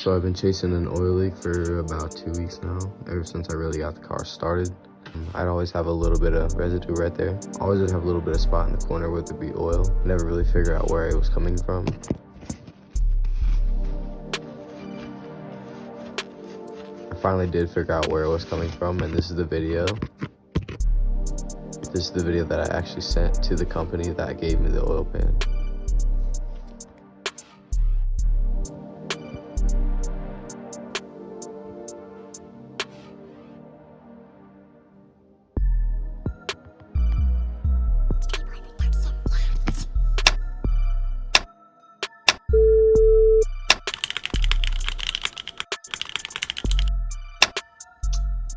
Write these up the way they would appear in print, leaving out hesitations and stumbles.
So I've been chasing an oil leak for about 2 weeks now, ever since I really got the car started. I'd always have a little bit of residue right there. Always would have a little bit of spot in the corner where there'd be oil. Never really figure out where it was coming from. I finally did figure out where it was coming from, and this is the video. This is the video that I actually sent to the company that gave me the oil pan.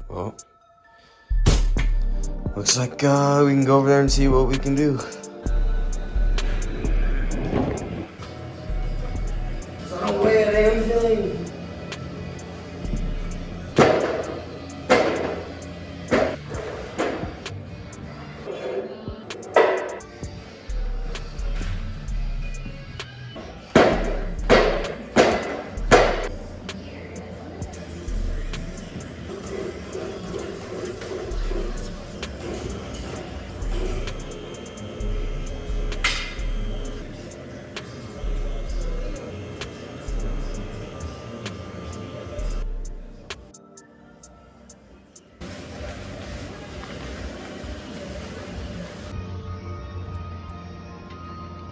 Well, looks like we can go over there and see what we can do. So I don't weigh a damn thing.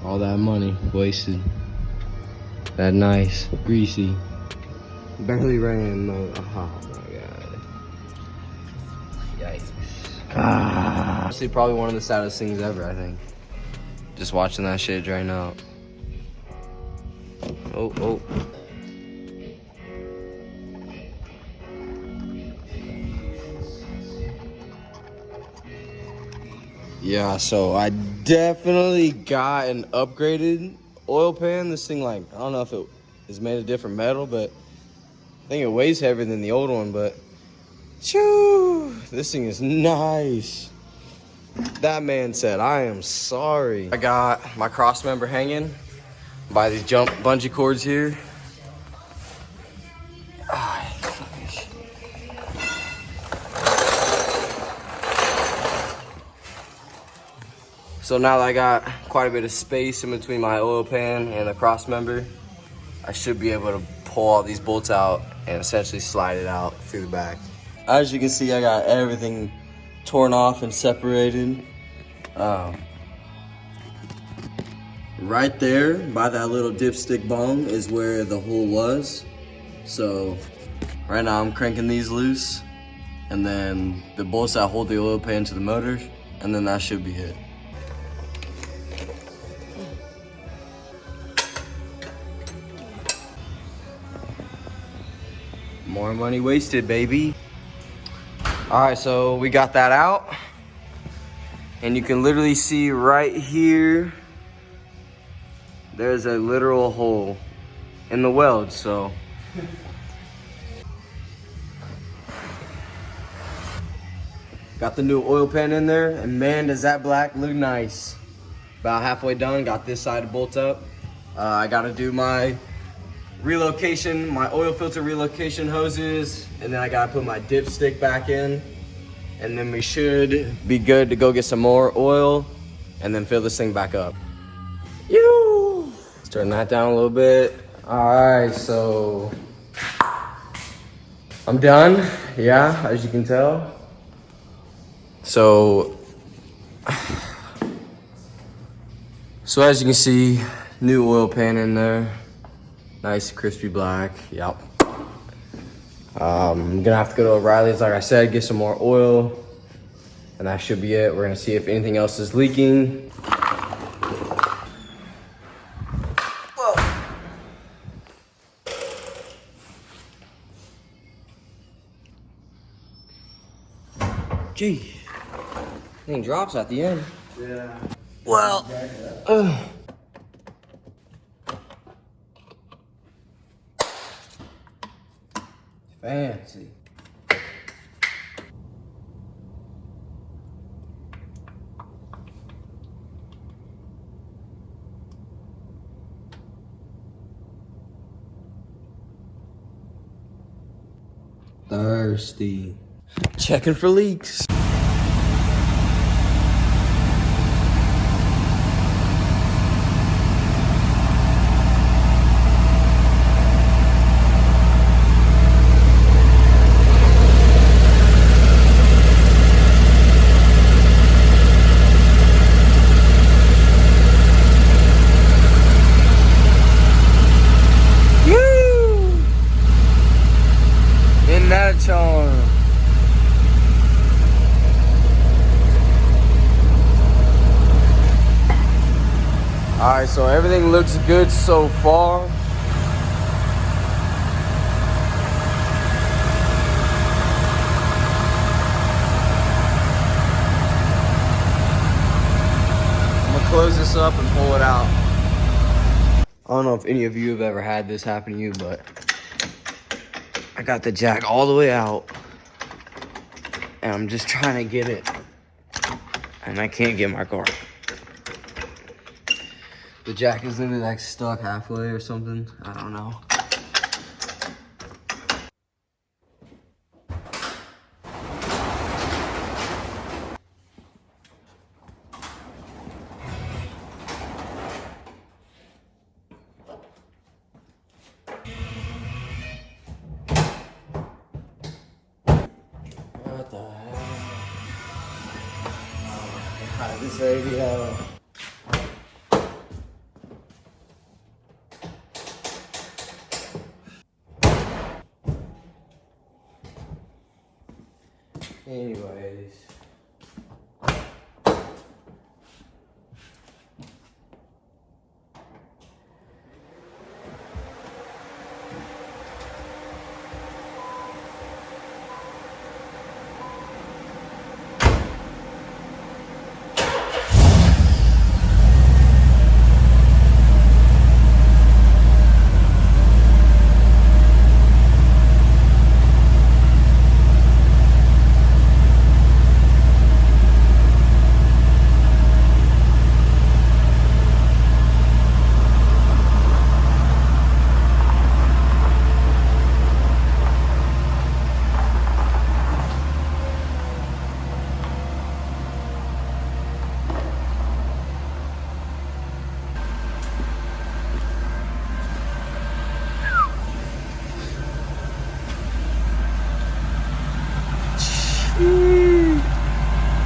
All that money wasted. That nice, greasy, barely ran mode. Oh my god. Yikes. Honestly, probably one of the saddest things ever, I think. Just watching that shit drain out. Oh. Yeah, so I definitely got an upgraded oil pan. This thing, like, I don't know if it is made of different metal, but I think it weighs heavier than the old one, but shoo, this thing is nice. That man said, I am sorry. I got my cross member hanging by these bungee cords here. So now that I got quite a bit of space in between my oil pan and the cross member, I should be able to pull all these bolts out and essentially slide it out through the back. As you can see, I got everything torn off and separated. Right there by that little dipstick bung is where the hole was. So right now I'm cranking these loose, and then the bolts that hold the oil pan to the motor, and then that should be it. More money wasted, baby. All right, so we got that out, and you can literally see right here, there's a literal hole in the weld, so. Got the new oil pan in there, and man, does that black look nice. About halfway done, got this side to bolt up. I gotta do my relocation, my oil filter relocation hoses, and then I gotta put my dipstick back in, and then we should be good to go get some more oil and then fill this thing back up. Let's turn that down a little bit. All right, so I'm done, yeah, as you can tell. So as you can see, new oil pan in there. Nice crispy black, yep. I'm gonna have to go to O'Reilly's, like I said, get some more oil, and that should be it. We're gonna see if anything else is leaking. Whoa. Gee, thing drops at the end. Yeah. Well, fancy. Thirsty. Checking for leaks. Charm. Alright, so everything looks good so far. I'm gonna close this up and pull it out. I don't know if any of you have ever had this happen to you, but I got the jack all the way out and I'm just trying to get it and I can't get my car. The jack is literally like stuck halfway or something. I don't know. What the hell? Oh my God, this radio. Anyways.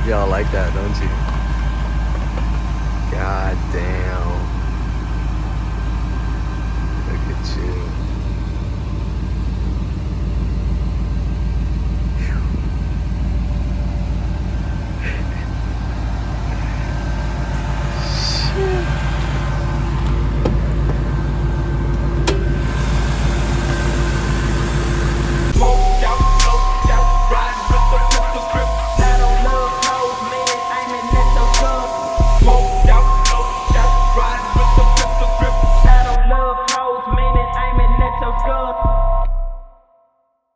Y'all like that, don't you? God damn.